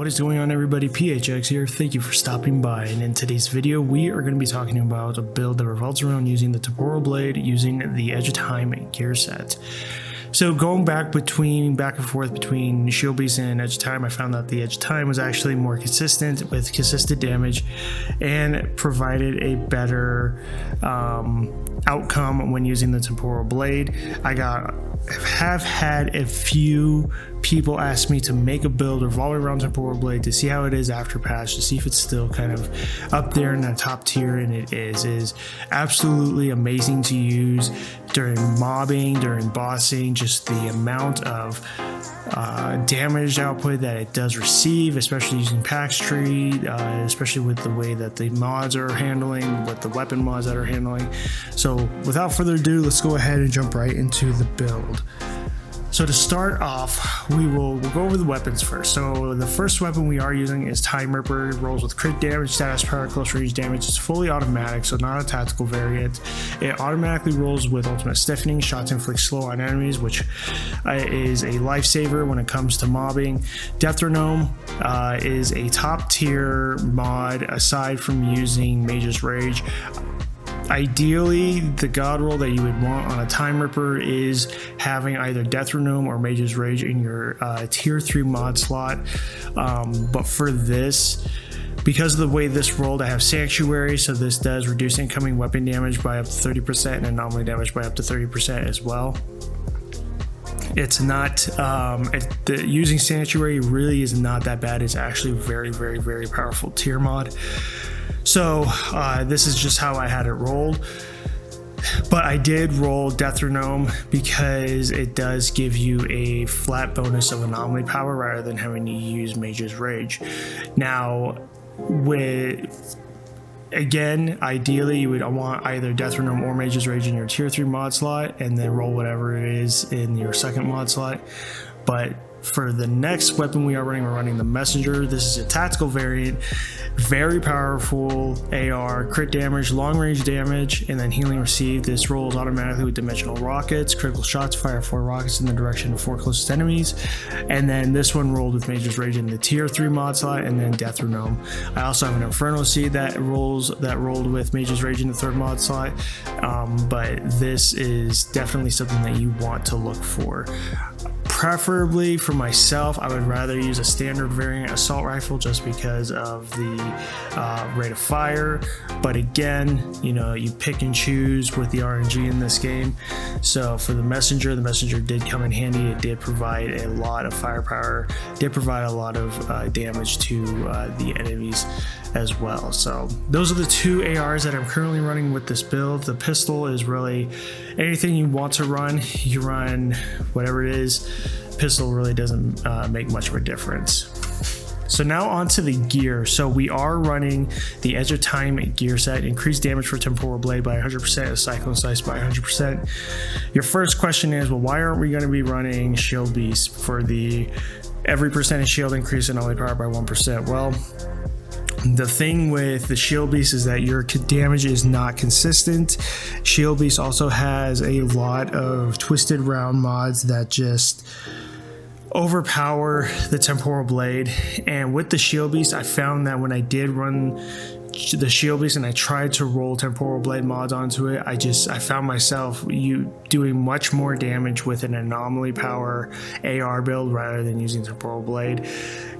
What is going on, everybody? PHX here. Thank you for stopping by, and in today's video we are going to be talking about a build that revolves around using the Temporal Blade using the Edge of Time gear set. So going back and forth between Shield Beast and Edge of Time, I found that the Edge of Time was actually more consistent with consistent damage and provided a better outcome when using the Temporal Blade. I have had a few people ask me to make a build revolving around Temporal Blade to see how it is after patch, to see if it's still kind of up there in the top tier, and it is absolutely amazing to use during mobbing, during bossing. Just the amount of damage output that it does receive, especially using PAX Tree, especially with the way that the mods are handling, with the weapon mods that are handling. So without further ado, let's go ahead and jump right into the build. So to start off, we'll go over the weapons first. So the first weapon we are using is Time Ripper. It rolls with crit damage, status power, close range damage. It's fully automatic, so not a tactical variant. It automatically rolls with ultimate stiffening. Shots inflict slow on enemies, which is a lifesaver when it comes to mobbing. Deathronome is a top tier mod aside from using Mage's Rage. Ideally, the god roll that you would want on a Time Ripper is having either Deathronome or Mage's Rage in your tier 3 mod slot. But for this, because of the way this rolled, I have Sanctuary, so this does reduce incoming weapon damage by up to 30% and anomaly damage by up to 30% as well. It's not using Sanctuary really is not that bad. It's actually very powerful tier mod. So this is just how I had it rolled, but I did roll Deathronome because it does give you a flat bonus of anomaly power rather than having to use Mage's Rage. Now, again, ideally you would want either Deathronome or Mage's Rage in your tier 3 mod slot and then roll whatever it is in your second mod slot. But for the next weapon we're running the Messenger. This is a tactical variant, very powerful AR, crit damage, long range damage, and then healing received. This rolls automatically with dimensional rockets. Critical shots fire 4 rockets in the direction of 4 closest enemies. And then this one rolled with Mage's Rage in the tier 3 mod slot, and then Deathronome. I also have an Inferno Seed that rolled with Mage's Rage in the 3rd mod slot. But this is definitely something that you want to look for. Preferably for myself, I would rather use a standard variant assault rifle just because of the rate of fire. But again, you know, you pick and choose with the RNG in this game. So for the Messenger did come in handy. It did provide a lot of firepower, did provide a lot of damage to the enemies as well. So those are the 2 ARs that I'm currently running with this build. The pistol is really anything you want to run, you run whatever it is. Pistol really doesn't make much of a difference. So now onto the gear. So we are running the Edge of Time gear set. Increased damage for Temporal Blade by 100%, a Cyclone Slice by 100%. Your first question is, well, why aren't we going to be running Shield Beast for the every percentage shield increase in anomaly power by 1%? Well, the thing with the Shield Beast is that your damage is not consistent. Shield Beast also has a lot of twisted round mods that just overpower the Temporal Blade. And with the Shield Beast, I found that when I did run the Shield Beast and I tried to roll Temporal Blade mods onto it, I found myself doing much more damage with an anomaly power AR build rather than using Temporal Blade.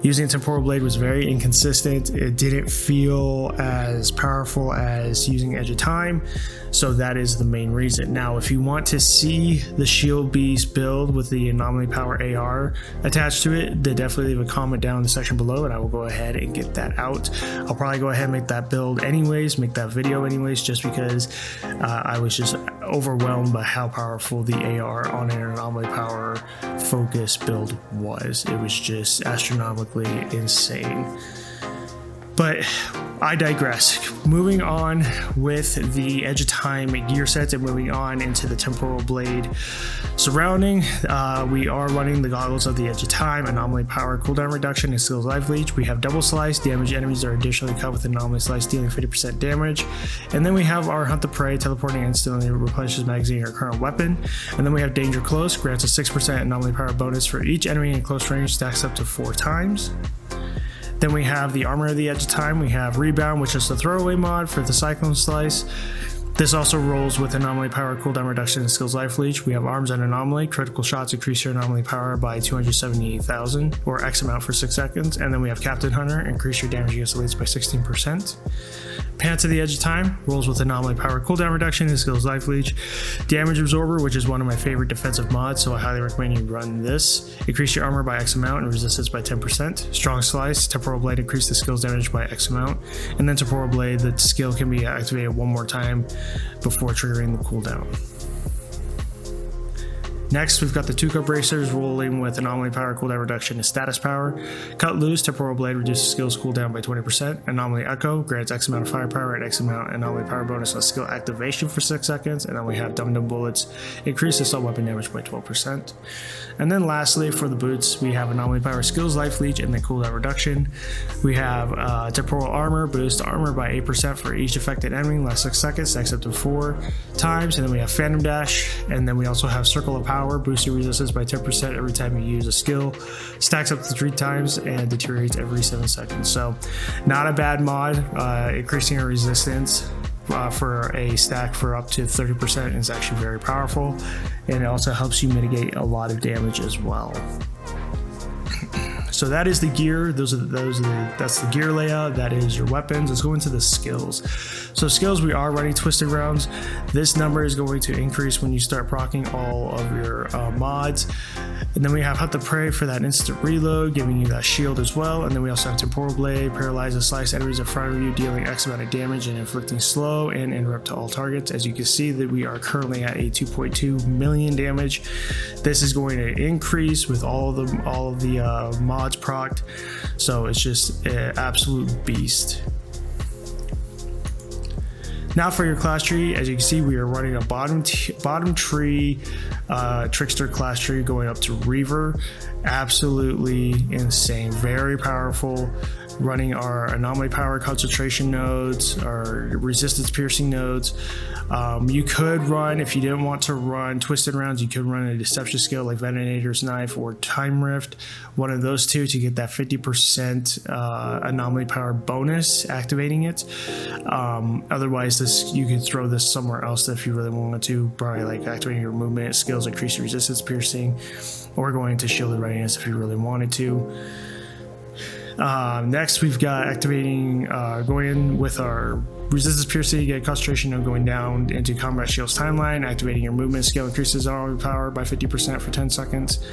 Using Temporal Blade was very inconsistent. It didn't feel as powerful as using Edge of Time, so that is the main reason. Now, if you want to see the Shield Beast build with the anomaly power AR attached to it, then definitely leave a comment down in the section below and I will go ahead and get that out. I'll probably go ahead and make that build anyways, make that video anyways, just because I was just overwhelmed by how powerful the AR on an anomaly power focus build was. It was just astronomically insane. But I digress. Moving on with the Edge of Time gear sets and moving on into the Temporal Blade surrounding, we are running the goggles of the Edge of Time, anomaly power, cooldown reduction, and skills life leech. We have double slice, damage enemies are additionally cut with anomaly slice, dealing 50% damage. And then we have our Hunt the Prey, teleporting instantly replenishes magazine or current weapon. And then we have Danger Close, grants a 6% anomaly power bonus for each enemy in close range, stacks up to 4 times. Then we have the Armor of the Edge of Time. We have Rebound, which is the throwaway mod for the Cyclone Slice. This also rolls with Anomaly Power, cooldown reduction, and Skills Life Leech. We have Arms and Anomaly. Critical shots increase your Anomaly Power by 278,000 or X amount for 6 seconds. And then we have Captain Hunter, increase your damage against elites by 16%. Pants of the Edge of Time rolls with Anomaly Power, cooldown reduction, and Skills Life Leech. Damage Absorber, which is one of my favorite defensive mods, so I highly recommend you run this. Increase your armor by X amount and resistance by 10%. Strong Slice, Temporal Blade, increase the skills damage by X amount. And then Temporal Blade, the skill can be activated one more time before triggering the cooldown. Next, we've got the Tuco Bracers rolling with Anomaly Power, cooldown reduction, and status power. Cut Loose, Temporal Blade reduces skills cooldown by 20%. Anomaly Echo grants X amount of firepower and X amount Anomaly Power bonus on skill activation for 6 seconds. And then we have Dum Dum Bullets, increase assault weapon damage by 12%. And then lastly, for the boots, we have Anomaly Power, Skills Life Leech, and then cooldown reduction. We have Temporal Armor, boost armor by 8% for each affected enemy, last 6 seconds, stacks up to 4 times. And then we have Phantom Dash, and then we also have Circle of Power, boosts your resistance by 10% every time you use a skill, stacks up to 3 times, and deteriorates every 7 seconds. So not a bad mod. Increasing your resistance for a stack for up to 30% is actually very powerful, and it also helps you mitigate a lot of damage as well. So that is the gear. That's the gear layout. That is your weapons. Let's go into the skills. So skills, we are running Twisted Rounds. This number is going to increase when you start proccing all of your mods. And then we have Hunt the Prey for that instant reload, giving you that shield as well. And then we also have Temporal Blade, paralyze and slice enemies in front of you, dealing X amount of damage and inflicting slow and interrupt to all targets. As you can see, that we are currently at a 2.2 million damage. This is going to increase with all of the mods procced. So it's just an absolute beast. Now for your class tree, as you can see, we are running a bottom tree trickster class tree going up to Reaver. Absolutely insane, very powerful. Running our Anomaly Power concentration nodes, our resistance piercing nodes. You could run, if you didn't want to run Twisted Rounds, you could run a deception skill like Venonator's Knife or Time Rift, one of those two to get that 50% Anomaly Power bonus activating it. Otherwise, you could throw this somewhere else if you really wanted to, probably like activating your movement skills, increase your resistance piercing, or going to Shielded Readiness if you really wanted to. Next, we've got activating, going in with our resistance piercing, get concentration node going down into Combat Shield's timeline, activating your movement skill, increases armor power by 50% for 10 seconds.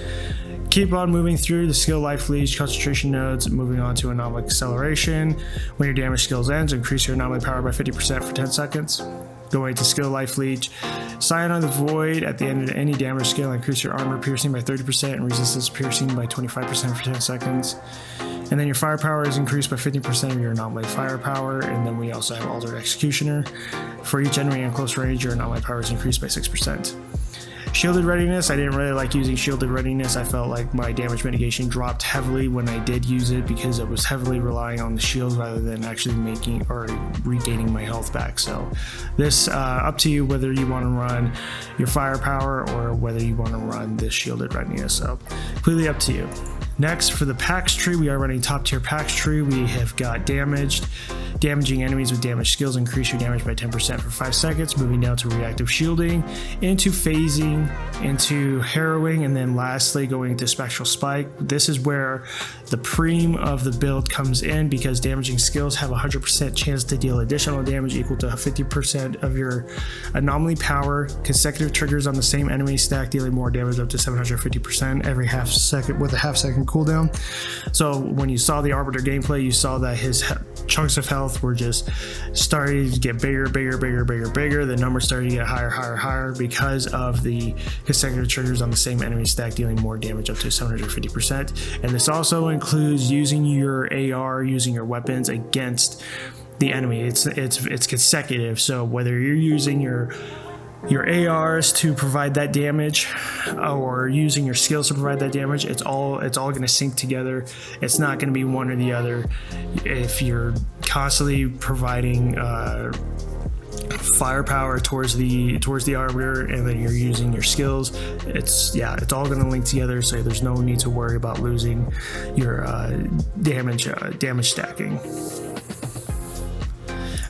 Keep on moving through the skill life leech, concentration nodes, moving on to Anomaly Acceleration. When your damage skills ends, increase your Anomaly Power by 50% for 10 seconds. Going to skill life leech, Scion of the Void at the end of any damage skill, increase your armor piercing by 30% and resistance piercing by 25% for 10 seconds. And then your firepower is increased by 50% of your anomaly firepower. And then we also have Altered Executioner. For each enemy in close range, your anomaly power is increased by 6%. Shielded Readiness, I didn't really like using Shielded Readiness. I felt like my damage mitigation dropped heavily when I did use it because I was heavily relying on the shield rather than actually making or regaining my health back. So this, up to you whether you want to run your firepower or whether you want to run this Shielded Readiness. So completely up to you. Next, for the PAX Tree, we are running top tier PAX Tree. We have got damaging enemies with damage skills, increase your damage by 10% for 5 seconds, moving down to reactive shielding, into phasing, into harrowing, and then lastly going into spectral spike. This is where the preem of the build comes in because damaging skills have a 100% chance to deal additional damage equal to 50% of your anomaly power. Consecutive triggers on the same enemy stack, dealing more damage up to 750% every half second with a half-second cooldown. So when you saw the Arbiter gameplay, you saw that his chunks of health were just starting to get bigger. The numbers started to get higher because of the consecutive triggers on the same enemy stack, dealing more damage up to 750%. And this also includes using your AR, using your weapons against the enemy. It's consecutive. So whether you're using your ARs to provide that damage or using your skills to provide that damage, it's all going to sync together. It's not going to be one or the other. If you're constantly providing firepower towards the Arbiter, and then you're using your skills. It's all going to link together, so there's no need to worry about losing your damage stacking.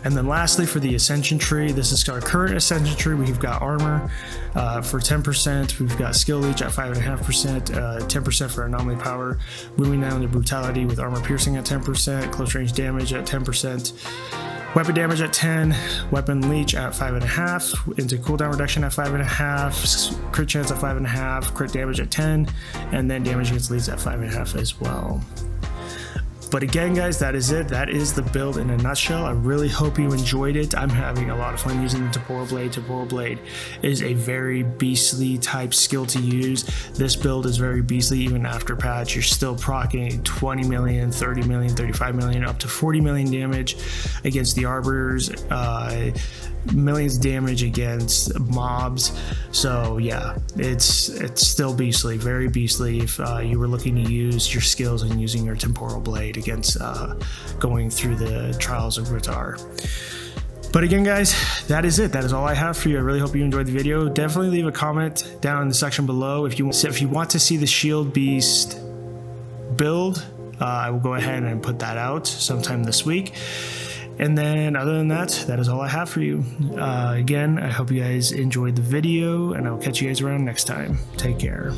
And then lastly, for the Ascension Tree, this is our current Ascension Tree. We've got armor for 10%. We've got skill leech at 5.5%, 10% for anomaly power, moving down to brutality with armor piercing at 10%, close range damage at 10%, weapon damage at 10, weapon leech at 5.5, into cooldown reduction at 5.5, crit chance at 5.5, crit damage at 10, and then damage against leads at 5.5 as well. But again, guys, that is it. That is the build in a nutshell. I really hope you enjoyed it. I'm having a lot of fun using the Temporal Blade. Temporal Blade is a very beastly type skill to use. This build is very beastly even after patch. You're still proccing 20 million, 30 million, 35 million, up to 40 million damage against the Arbiters. Millions of damage against mobs. So yeah, it's still beastly, very beastly if you were looking to use your skills and using your Temporal Blade against going through the Trials of Gritar. But again, guys, that is it. That is all I have for you. I really hope you enjoyed the video. Definitely leave a comment down in the section below if you want to see the Shield Beast build. I will go ahead and put that out sometime this week. And then other than that, that is all I have for you. Again, I hope you guys enjoyed the video, and I'll catch you guys around next time. Take care.